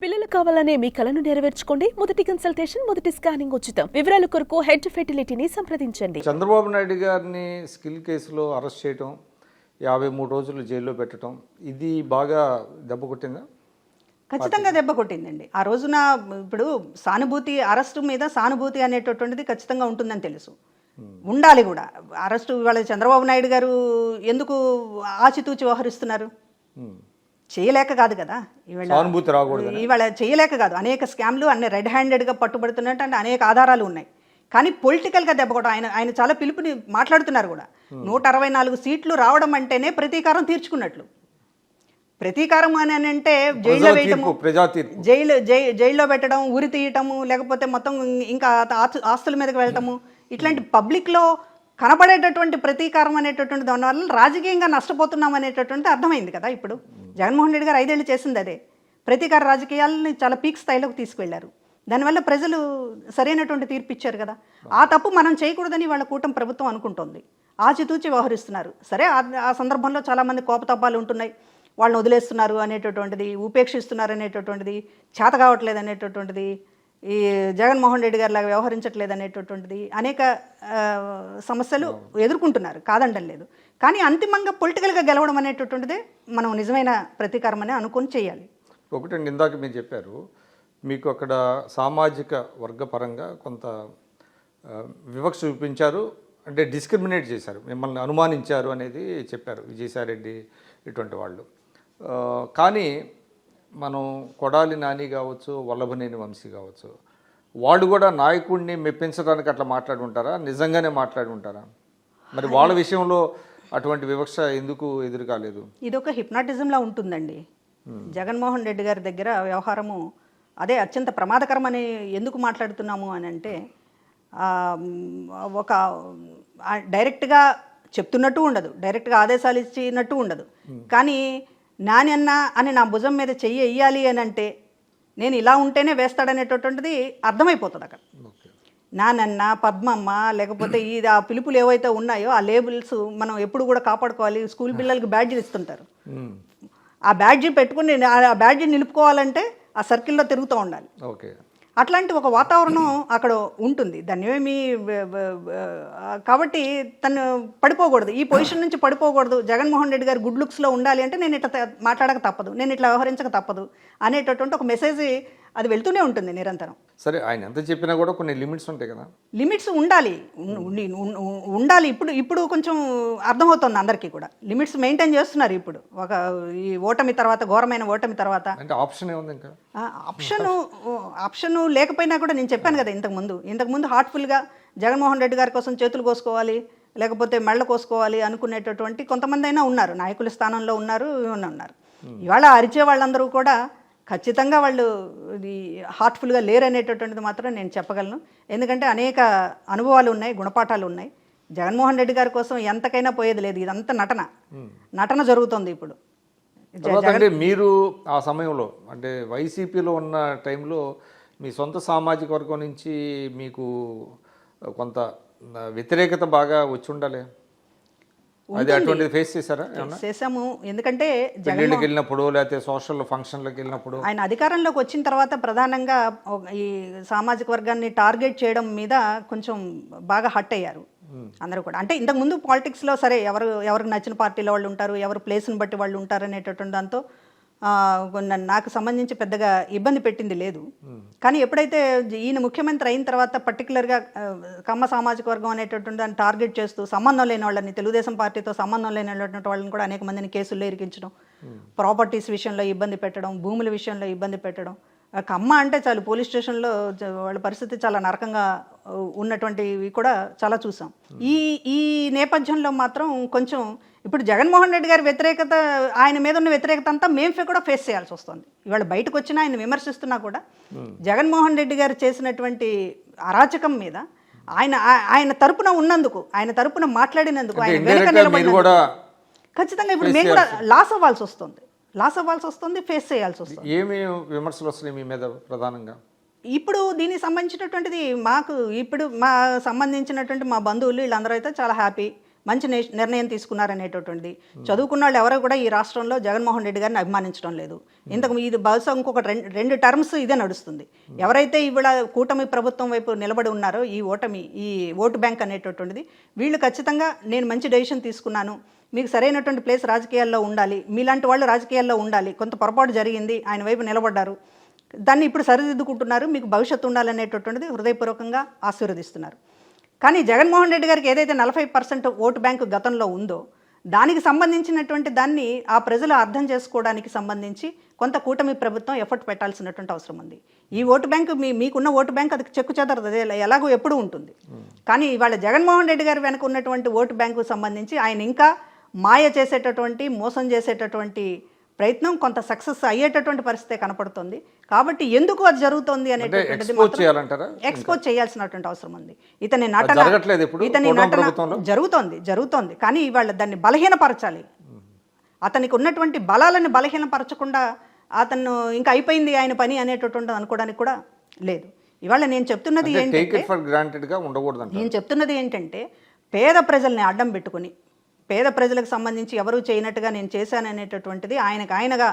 పిల్లలు కావాలనే మీ కలను నెరవేర్చుకోండి. మొదటి కన్సల్టేషన్, మొదటి స్కానింగ్ ఉచితం. వివరాల కొరకు హెడ్ ఫెర్టిలిటీని సంప్రదించండి. చంద్రబాబు నాయుడు గారిని స్కిల్ కేసులో అరెస్ట్ చేయటం, 53 రోజులు జైల్లో పెట్టడం, ఇది బాగా దెబ్బ కొట్టిందా? ఖచ్చితంగా దెబ్బ కొట్టిందండి. ఆ రోజున ఇప్పుడు సానుభూతి, అరెస్టు మీద సానుభూతి అనేటటువంటిది ఖచ్చితంగా ఉంటుందని తెలుసు, ఉండాలి కూడా. అరెస్టు ఇవాళ చంద్రబాబు నాయుడు గారు ఎందుకు ఆచితూచి వ్యవహరిస్తున్నారు? చేయలేక కాదు కదా, ఇవాళ చేయలేక కాదు. అనేక స్కామ్లు అన్ని రెడ్ హ్యాండెడ్గా పట్టుబడుతున్నట్టు అంటే అనేక ఆధారాలు ఉన్నాయి. కానీ పొలిటికల్గా దెబ్బకొట్టడం, ఆయన చాలా పిలుపుని మాట్లాడుతున్నారు కూడా. 164 సీట్లు రావడం అంటేనే ప్రతీకారం తీర్చుకున్నట్లు. ప్రతీకారం అని అంటే జైల్లో వేయటము, జైల్లో పెట్టడం, ఉరి తీయటము, లేకపోతే మొత్తం ఇంకా ఆస్తుల మీదకి వెళ్ళటము, ఇట్లాంటి పబ్లిక్లో కనబడేటటువంటి ప్రతీకారం అనేటటువంటి దానివల్ల రాజకీయంగా నష్టపోతున్నాం అనేటటువంటి అర్థమైంది కదా. ఇప్పుడు జగన్మోహన్ రెడ్డి గారు 5 ఏళ్ళు చేసింది అదే. ప్రతీకార రాజకీయాలని చాలా పీక్ స్థాయిలోకి తీసుకువెళ్లారు. దానివల్ల ప్రజలు సరైనటువంటి తీర్పు ఇచ్చారు కదా. ఆ తప్పు మనం చేయకూడదని వాళ్ళ కూటమి ప్రభుత్వం అనుకుంటోంది. ఆచితూచి వ్యవహరిస్తున్నారు. సరే, ఆ సందర్భంలో చాలామంది కోపతాపాలు ఉంటున్నాయి. వాళ్ళని వదిలేస్తున్నారు అనేటటువంటిది, ఉపేక్షిస్తున్నారు అనేటటువంటిది, చేత కావట్లేదు అనేటటువంటిది, ఈ జగన్మోహన్ రెడ్డి గారి లాగా వ్యవహరించట్లేదు అనేటటువంటిది, అనేక సమస్యలు ఎదుర్కొంటున్నారు, కాదండం లేదు. కానీ అంతిమంగా పొలిటికల్గా గెలవడం అనేటటువంటిదే మనం నిజమైన ప్రతీకారం అని అనుకొని చేయాలి. ఒకటండి, ఇందాక మీరు చెప్పారు, మీకు అక్కడ సామాజిక వర్గపరంగా కొంత వివక్ష చూపించారు, అంటే డిస్క్రిమినేట్ చేశారు, మిమ్మల్ని అనుమానించారు అనేది చెప్పారు విజయసాయిరెడ్డి ఇటువంటి వాళ్ళు. కానీ మనం కొడాలి నాని కావచ్చు, వల్లభనేని వంశీ కావచ్చు, వాళ్ళు కూడా నాయకుడిని మెప్పించడానికి అట్లా మాట్లాడి ఉంటారా? నిజంగానే మాట్లాడి ఉంటారా? మరి వాళ్ళ విషయంలో అటువంటి వివక్ష ఎందుకు ఎదురు కాలేదు? ఇదొక హిప్నాటిజంలా ఉంటుందండి. జగన్మోహన్ రెడ్డి గారి దగ్గర వ్యవహారము అదే అత్యంత ప్రమాదకరమని ఎందుకు మాట్లాడుతున్నాము అని అంటే, ఒక డైరెక్ట్గా చెప్తున్నట్టు ఉండదు, డైరెక్ట్గా ఆదేశాలు ఇచ్చినట్టు ఉండదు. కానీ నానన్న అని నా భుజం మీద చెయ్యి వెయ్యాలి అని అంటే నేను ఇలా ఉంటేనే వేస్తాడనేటటువంటిది అర్థమైపోతుంది అక్కడ. నానన్న, పద్మమ్మ, లేకపోతే ఆ పిలుపులు ఏవైతే ఉన్నాయో ఆ లేబుల్స్ మనం ఎప్పుడు కూడా కాపాడుకోవాలి. స్కూల్ పిల్లలకి బ్యాడ్జీలు ఇస్తుంటారు. ఆ బ్యాడ్జీ పెట్టుకుని ఆ బ్యాడ్జీ నిలుపుకోవాలంటే ఆ సర్కిల్లో తిరుగుతూ ఉండాలి. అట్లాంటి ఒక వాతావరణం అక్కడ ఉంటుంది. దాన్ని ఏమి కాబట్టి తను పడిపోకూడదు, ఈ పొజిషన్ నుంచి పడిపోకూడదు. జగన్మోహన్ రెడ్డి గారు గుడ్ లుక్స్లో ఉండాలి అంటే నేను ఇట్లా మాట్లాడక తప్పదు, నేను ఇట్లా వ్యవహరించక తప్పదు అనేటటువంటి ఒక మెసేజ్ అది వెళ్తూనే ఉంటుంది నిరంతరం. సరే, ఆయన ఎంత చెప్పినా కూడా కొన్ని లిమిట్స్ ఉంటాయి కదా. లిమిట్స్ ఉండాలి. ఇప్పుడు కొంచెం అర్థమవుతుంది అందరికీ కూడా. లిమిట్స్ మెయింటైన్ చేస్తున్నారు ఇప్పుడు. ఒక ఈ ఓటమి తర్వాత, ఘోరమైన ఓటమి తర్వాత ఆప్షన్ ఏముంది? ఇంకా ఆప్షన్ లేకపోయినా కూడా నేను చెప్పాను కదా ఇంతకుముందు హార్ట్ఫుల్గా జగన్మోహన్ రెడ్డి గారి కోసం చేతులు కోసుకోవాలి, లేకపోతే మెళ్ళ కోసుకోవాలి అనుకునేటటువంటి కొంతమంది అయినా ఉన్నారు, నాయకుల స్థానంలో ఉన్నారు. ఇవాళ అరిచే వాళ్ళందరూ కూడా ఖచ్చితంగా వాళ్ళు హార్ట్ఫుల్గా లేరనేటటువంటిది మాత్రం నేను చెప్పగలను. ఎందుకంటే అనేక అనుభవాలు ఉన్నాయి, గుణపాఠాలు ఉన్నాయి. జగన్మోహన్ రెడ్డి గారి కోసం ఎంతకైనా పోయేది లేదు. ఇదంతా నటన జరుగుతుంది ఇప్పుడు. అంటే మీరు ఆ సమయంలో, అంటే వైసీపీలో ఉన్న టైంలో మీ సొంత సామాజిక వర్గం నుంచి మీకు కొంత వ్యతిరేకత బాగా వచ్చి ఉండాలి. అది అటువంటిది ఫేస్ చేశారా? చేసాము. ఎందుకంటే జగన్కి వెళ్ళినప్పుడు, లేకపోతే సోషల్ ఫంక్షన్లకు వెళ్ళినప్పుడు, ఆయన అధికారంలోకి వచ్చిన తర్వాత ప్రధానంగా ఈ సామాజిక వర్గాన్ని టార్గెట్ చేయడం మీద కొంచెం బాగా హట్ అయ్యారు అందరూ కూడా. అంటే ఇంతకుముందు పాలిటిక్స్లో సరే ఎవరికి నచ్చిన పార్టీలో వాళ్ళు ఉంటారు, ఎవరు ప్లేస్ని బట్టి వాళ్ళు ఉంటారు అనేటటువంటి దాంతో నాకు సంబంధించి పెద్దగా ఇబ్బంది పెట్టింది లేదు. కానీ ఎప్పుడైతే ఈయన ముఖ్యమంత్రి అయిన తర్వాత పర్టికులర్గా కమ్మ సామాజిక వర్గం అనేటటువంటి దాన్ని టార్గెట్ చేస్తూ సంబంధం లేని వాళ్ళని, తెలుగుదేశం పార్టీతో సంబంధం లేనటువంటి వాళ్ళని కూడా అనేక మందిని కేసుల్లో ఇరికించడం, ప్రాపర్టీస్ విషయంలో ఇబ్బంది పెట్టడం, భూముల విషయంలో ఇబ్బంది పెట్టడం. కమ్మ అంటే చాలు పోలీస్ స్టేషన్లో వాళ్ళ పరిస్థితి చాలా నరకంగా ఉన్నటువంటివి కూడా చాలా చూసాం. ఈ నేపథ్యంలో మాత్రం కొంచెం ఇప్పుడు జగన్మోహన్ రెడ్డి గారి వ్యతిరేకత, ఆయన మీద ఉన్న వ్యతిరేకత అంతా మేము కూడా ఫేస్ చేయాల్సి వస్తుంది. ఇవాళ బయటకు వచ్చినా ఆయన విమర్శిస్తున్నా కూడా జగన్మోహన్ రెడ్డి గారు చేసినటువంటి అరాచకం మీద ఆయన తరపున ఉన్నందుకు, ఆయన తరపున మాట్లాడినందుకు, ఆయన వెనక నిలబడినందుకు ఖచ్చితంగా ఇప్పుడు మేము కూడా లాస్ అవ్వాల్సి వస్తుంది, ఫేస్ చేయాల్సి వస్తుంది. ఏమి విమర్శలు వస్తున్నాయి మీ మీద ప్రధానంగా? ఇప్పుడు దీనికి సంబంధించినటువంటిది ఇప్పుడు సంబంధించినటువంటి మా బంధువులు వీళ్ళందరూ అయితే చాలా హ్యాపీ. మంచి నిర్ణయం తీసుకున్నారనేటటువంటిది. చదువుకున్న వాళ్ళు ఎవరో కూడా ఈ రాష్ట్రంలో జగన్మోహన్ రెడ్డి గారిని అభిమానించడం లేదు. ఇది బహుశా ఇంకొక రెండు టర్మ్స్ ఇదే నడుస్తుంది. ఎవరైతే ఇవాళ కూటమి ప్రభుత్వం వైపు నిలబడి ఉన్నారో ఈ ఓటు బ్యాంక్ అనేటటువంటిది, వీళ్ళు ఖచ్చితంగా నేను మంచి డెసిషన్ తీసుకున్నాను, మీకు సరైనటువంటి ప్లేస్ రాజకీయాల్లో ఉండాలి, మీలాంటి వాళ్ళు రాజకీయాల్లో ఉండాలి, కొంత పొరపాటు జరిగింది, ఆయన వైపు నిలబడ్డారు, దాన్ని ఇప్పుడు సరిదిద్దుకుంటున్నారు, మీకు భవిష్యత్తు ఉండాలనేటటువంటిది హృదయపూర్వకంగా ఆశీర్వదిస్తున్నారు. కానీ జగన్మోహన్ రెడ్డి గారికి ఏదైతే 40% ఓటు బ్యాంకు గతంలో ఉందో దానికి సంబంధించినటువంటి దాన్ని ఆ ప్రజలు అర్థం చేసుకోవడానికి సంబంధించి కొంత కూటమి ప్రభుత్వం ఎఫర్ట్ పెట్టాల్సినటువంటి అవసరం ఉంది. ఈ ఓటు బ్యాంకు మీకున్న ఓటు బ్యాంకు అది చెక్కు చెదరదు, ఎలాగో ఎప్పుడూ ఉంటుంది. కానీ ఇవాళ జగన్మోహన్ రెడ్డి గారి వెనక ఉన్నటువంటి ఓటు బ్యాంకు సంబంధించి ఆయన ఇంకా మాయ చేసేటటువంటి, మోసం చేసేటటువంటి ప్రయత్నం కొంత సక్సెస్ అయ్యేటటువంటి పరిస్థితి కనపడుతుంది. కాబట్టి ఎందుకు అది జరుగుతోంది అనేటటువంటిది ఎక్స్పోజ్ చేయాల్సినటువంటి అవసరం ఉంది. ఇతని నటన జరుగుతోంది కానీ ఇవాళ దాన్ని బలహీనపరచాలి. అతనికి ఉన్నటువంటి బలాలను బలహీనపరచకుండా అతను ఇంకా అయిపోయింది ఆయన పని అనేటటువంటి అనుకోవడానికి కూడా లేదు. ఇవాళ నేను చెప్తున్నది ఏంటంటే పేద ప్రజల్ని అడ్డం పెట్టుకుని, పేద ప్రజలకు సంబంధించి ఎవరూ చేయనట్టుగా నేను చేశాననేటటువంటిది ఆయనగా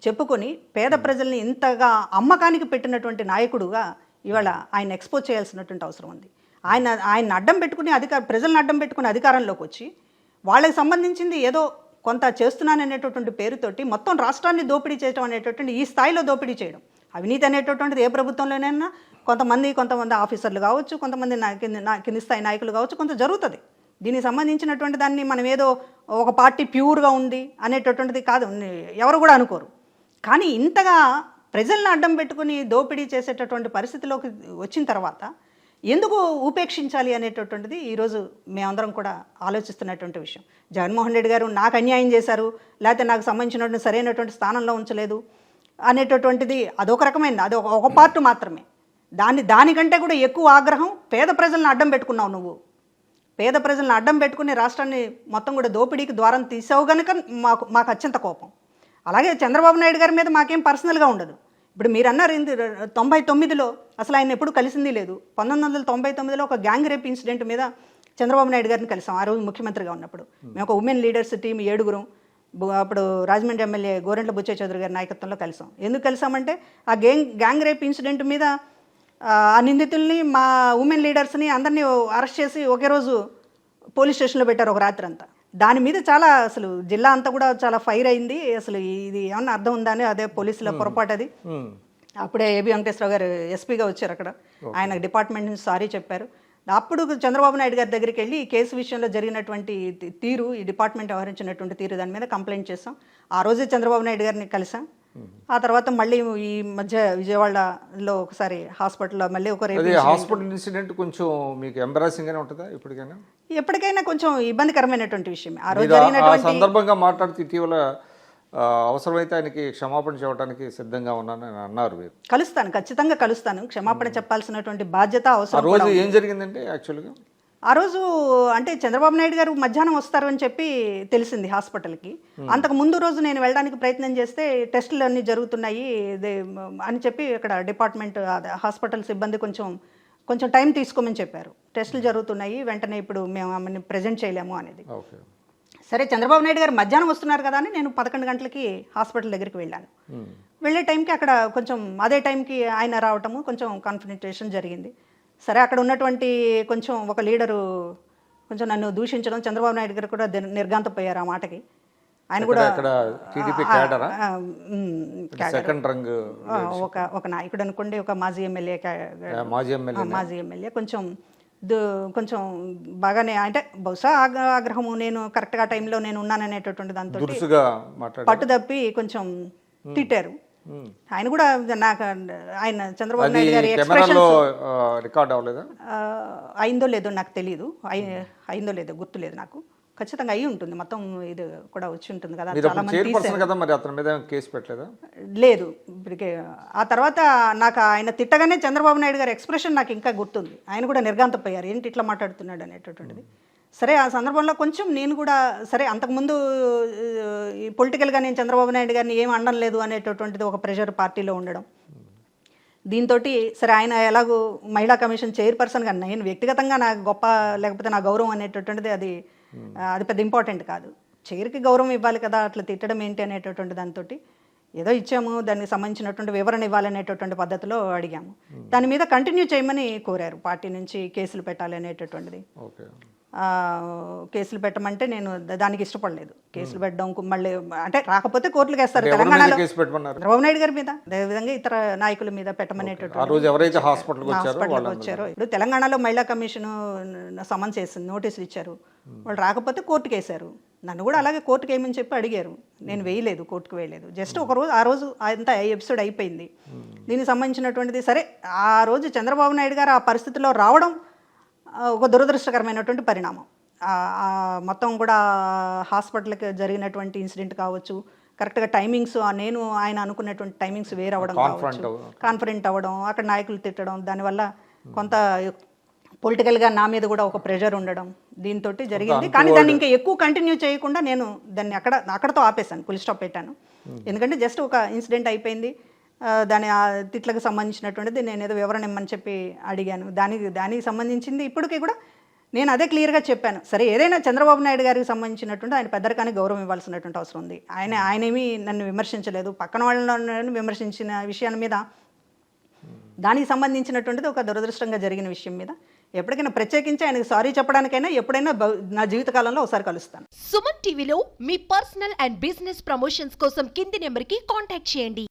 చెప్పుకొని పేద ప్రజల్ని ఇంతగా అమ్మకానికి పెట్టినటువంటి నాయకుడుగా ఇవాళ ఆయన ఎక్స్పోజ్ చేయాల్సినటువంటి అవసరం ఉంది. ఆయన అడ్డం పెట్టుకుని ప్రజలను అడ్డం పెట్టుకుని అధికారంలోకి వచ్చి వాళ్ళకి సంబంధించింది ఏదో కొంత చేస్తున్నాననేటటువంటి పేరుతోటి మొత్తం రాష్ట్రాన్ని దోపిడీ చేయడం అనేటటువంటి, ఈ స్థాయిలో దోపిడీ చేయడం, అవినీతి అనేటటువంటిది ఏ ప్రభుత్వంలోనైనా కొంతమంది ఆఫీసర్లు కావచ్చు, కొంతమంది కింది స్థాయి నాయకులు కావచ్చు, కొంత జరుగుతుంది. దీనికి సంబంధించినటువంటి దాన్ని మనం ఏదో ఒక పార్టీ ప్యూర్గా ఉంది అనేటటువంటిది కాదు, ఎవరు కూడా అనుకోరు. కానీ ఇంతగా ప్రజలను అడ్డం పెట్టుకుని దోపిడీ చేసేటటువంటి పరిస్థితిలోకి వచ్చిన తర్వాత ఎందుకు ఉపేక్షించాలి అనేటటువంటిది ఈరోజు మేమందరం కూడా ఆలోచిస్తున్నటువంటి విషయం. జగన్మోహన్ రెడ్డి గారు నాకు అన్యాయం చేశారు, లేకపోతే నాకు సంబంధించినటువంటి సరైనటువంటి స్థానంలో ఉంచలేదు అనేటటువంటిది అదొక రకమైనది, అది ఒక పార్ట్ మాత్రమే. దానికంటే కూడా ఎక్కువ ఆగ్రహం పేద ప్రజలను అడ్డం పెట్టుకున్నావు నువ్వు. పేద ప్రజలను అడ్డం పెట్టుకుని రాష్ట్రాన్ని మొత్తం కూడా దోపిడీకి ద్వారం తీసావు కనుక మాకు అత్యంత కోపం. అలాగే చంద్రబాబు నాయుడు గారి మీద మాకేం పర్సనల్గా ఉండదు. ఇప్పుడు మీరు అన్నారు 99లో అసలు ఆయన ఎప్పుడు కలిసింది లేదు. 1999లో ఒక గ్యాంగ్ రేప్ ఇన్సిడెంట్ మీద చంద్రబాబు నాయుడు గారిని కలిసాం. ఆ రోజు ముఖ్యమంత్రిగా ఉన్నప్పుడు మేము ఒక ఉమెన్ లీడర్స్ టీం 7 అప్పుడు రాజమండ్రి ఎమ్మెల్యే గోరెంట్ల బుచ్చయ్య చౌదరి గారి నాయకత్వంలో కలిసాం. ఎందుకు కలిసామంటే ఆ గ్యాంగ్ రేప్ ఇన్సిడెంట్ మీద ఆ నిందితుల్ని, మా ఉమెన్ లీడర్స్ని అందరినీ అరెస్ట్ చేసి ఒకే రోజు పోలీస్ స్టేషన్లో పెట్టారు ఒక రాత్రి అంతా. దాని మీద చాలా అసలు జిల్లా అంతా కూడా చాలా ఫైర్ అయింది. అసలు ఇది ఏమన్నా అర్థం ఉందా అని, అదే పోలీసుల పొరపాటు అది. అప్పుడే ఏబి వెంకటేశ్వరరావు గారు ఎస్పీగా వచ్చారు అక్కడ, ఆయన డిపార్ట్మెంట్ నుంచి సారీ చెప్పారు. అప్పుడు చంద్రబాబు నాయుడు గారి దగ్గరికి వెళ్ళి ఈ కేసు విషయంలో జరిగినటువంటి తీరు, ఈ డిపార్ట్మెంట్ వ్యవహరించినటువంటి తీరు దాని మీద కంప్లైంట్ చేసాం. ఆ రోజే చంద్రబాబు నాయుడు గారిని కలిసాం. ఆ తర్వాత మళ్ళీ ఈ మధ్య విజయవాడలో ఒకసారి హాస్పిటల్లో మళ్ళీ ఒక హాస్పిటల్ ఇన్సిడెంట్ కొంచెం మీకు ఎంబారసింగ్ గానే ఉంటుందా? ఎప్పటికైనా కొంచెం ఇబ్బందికరమైనటువంటి విషయం. ఆ రోజు జరిగినటువంటి సందర్భంగా మాట్లాడుతూ ఇటీవల అవసరమైతే ఆయనకి క్షమాపణ చెప్పడానికి సిద్ధంగా ఉన్నానని అన్నారు. ఖచ్చితంగా కలుస్తాను. క్షమాపణ చెప్పాల్సినటువంటి బాధ్యత అవసరం. రోజు ఏం జరిగిందంటే యాక్చువల్గా ఆ రోజు అంటే చంద్రబాబు నాయుడు గారు మధ్యాహ్నం వస్తారు అని చెప్పి తెలిసింది హాస్పిటల్కి. అంతకు ముందు రోజు నేను వెళ్ళడానికి ప్రయత్నం చేస్తే టెస్టులు అన్నీ జరుగుతున్నాయి అని చెప్పి ఇక్కడ డిపార్ట్మెంట్ హాస్పిటల్ సిబ్బంది కొంచెం టైం తీసుకోమని చెప్పారు. టెస్టులు జరుగుతున్నాయి, వెంటనే ఇప్పుడు మేము ఆమెను ప్రజెంట్ చేయలేము అనేది. సరే చంద్రబాబు నాయుడు గారు మధ్యాహ్నం వస్తున్నారు కదా అని నేను 11 గంటలకి హాస్పిటల్ దగ్గరికి వెళ్ళాను. వెళ్ళే టైంకి అక్కడ కొంచెం అదే టైంకి ఆయన రావటము, కొంచెం కాన్ఫరెన్సేషన్ జరిగింది. సరే అక్కడ ఉన్నటువంటి కొంచెం ఒక లీడరు కొంచెం నన్ను దూషించడం, చంద్రబాబు నాయుడు గారు కూడా నిర్గాంతపోయారు ఆ మాటకి. ఆయన కూడా ఒక నాయకుడు అనుకోండి, ఒక మాజీ ఎమ్మెల్యే కొంచెం బాగానే, అంటే బహుశా ఆగ్రహము, నేను కరెక్ట్గా టైంలో నేను ఉన్నాననేటటువంటి దాంతో పట్టుదప్పి కొంచెం తిట్టారు. ఆయన కూడా ఆయన చంద్రబాబు నాయుడు గారి ఎక్స్ప్రెషన్ అయిందో లేదో నాకు తెలియదు, అయిందో లేదో గుర్తులేదు నాకు. ఖచ్చితంగా అయి ఉంటుంది, మొత్తం ఇది కూడా వచ్చి ఉంటుంది కదా. లేదు ఇప్పటికే. ఆ తర్వాత నాకు ఆయన తిట్టగానే చంద్రబాబు నాయుడు గారి ఎక్స్ప్రెషన్ నాకు ఇంకా గుర్తుంది. ఆయన కూడా నిర్గాంతపోయారు, ఏంటి ఇట్లా మాట్లాడుతున్నాడు అనేటటువంటిది. సరే ఆ సందర్భంలో కొంచెం నేను కూడా సరే అంతకుముందు పొలిటికల్గా నేను చంద్రబాబు నాయుడు గారిని ఏం అనడం లేదు అనేటటువంటిది ఒక ప్రెషర్ పార్టీలో ఉండడం. దీంతో సరే ఆయన ఎలాగో మహిళా కమిషన్ చైర్పర్సన్గా నేను వ్యక్తిగతంగా నా గొప్ప లేకపోతే నా గౌరవం అనేటటువంటిది అది అది పెద్ద ఇంపార్టెంట్ కాదు. చైర్కి గౌరవం ఇవ్వాలి కదా, అట్లా తిట్టడం ఏంటి అనేటటువంటి దాంతో ఏదో ఇచ్చాము, దానికి సంబంధించినటువంటి వివరణ ఇవ్వాలనేటటువంటి పద్ధతిలో అడిగాము. దాని మీద కంటిన్యూ చేయమని కోరారు పార్టీ నుంచి, కేసులు పెట్టాలి అనేటటువంటిది. ఓకే. కేసులు పెట్టమంటే నేను దానికి ఇష్టపడలేదు. కేసులు పెట్టడం మళ్ళీ అంటే రాకపోతే కోర్టులకు వేస్తారు ఎవరి మీద తెలంగాణలో. కేసు పెట్టమన్నారు? చంద్రబాబు నాయుడు గారి మీద, అదేవిధంగా ఇతర నాయకుల మీద ఆ పెట్టమనేటటువంటి రోజు ఎవరైతే హాస్పిటల్కి వచ్చారో. ఇప్పుడు తెలంగాణలో మహిళా కమిషన్ సమన్ చేసింది, నోటీసులు ఇచ్చారు. వాళ్ళు రాకపోతే కోర్టుకు వేశారు. నన్ను కూడా అలాగే కోర్టుకు వేయమని చెప్పి అడిగారు. నేను వేయలేదు, కోర్టుకు వేయలేదు. జస్ట్ ఒక రోజు, ఆ రోజు అంతా ఎపిసోడ్ అయిపోయింది. దీనికి సంబంధించినటువంటిది సరే, ఆ రోజు చంద్రబాబు నాయుడు గారు ఆ పరిస్థితిలో రావడం ఒక దురదృష్టకరమైనటువంటి పరిణామం. మొత్తం కూడా హాస్పిటల్కి జరిగినటువంటి ఇన్సిడెంట్ కావచ్చు, కరెక్ట్గా టైమింగ్స్ నేను ఆయన అనుకున్నటువంటి టైమింగ్స్ వేరు అవ్వడం కావచ్చు, కాన్ఫరెంట్ అవ్వడం, అక్కడ నాయకులు తిట్టడం, దానివల్ల కొంత పొలిటికల్గా నా మీద కూడా ఒక ప్రెషర్ ఉండడం, దీంతో జరిగింది. కానీ దాన్ని ఇంకా ఎక్కువ కంటిన్యూ చేయకుండా నేను దాన్ని అక్కడతో ఆపేశాను, ఫుల్ స్టాప్ పెట్టాను. ఎందుకంటే జస్ట్ ఒక ఇన్సిడెంట్ అయిపోయింది, దాని తిట్లకు సంబంధించినటువంటిది నేను ఏదో వివరణ ఇమ్మని చెప్పి అడిగాను. దానికి సంబంధించింది ఇప్పటికీ కూడా నేను అదే క్లియర్గా చెప్పాను. సరే, ఏదైనా చంద్రబాబు నాయుడు గారికి సంబంధించినటువంటి ఆయన పెద్దరికానికి గౌరవం ఇవ్వాల్సినటువంటి అవసరం ఉంది. ఆయనేమీ నన్ను విమర్శించలేదు, పక్కన వాళ్ళని విమర్శించిన విషయాల మీద, దానికి సంబంధించినటువంటిది ఒక దురదృష్టంగా జరిగిన విషయం మీద ఎప్పటికైనా ప్రత్యేకించి ఆయనకు సారీ చెప్పడానికైనా ఎప్పుడైనా నా జీవితకాలంలో ఒకసారి కలుస్తాను. సుమన్ టీవీలో మీ పర్సనల్ అండ్ బిజినెస్ ప్రమోషన్స్ కోసం కింది నెంబర్కి కాంటాక్ట్ చేయండి.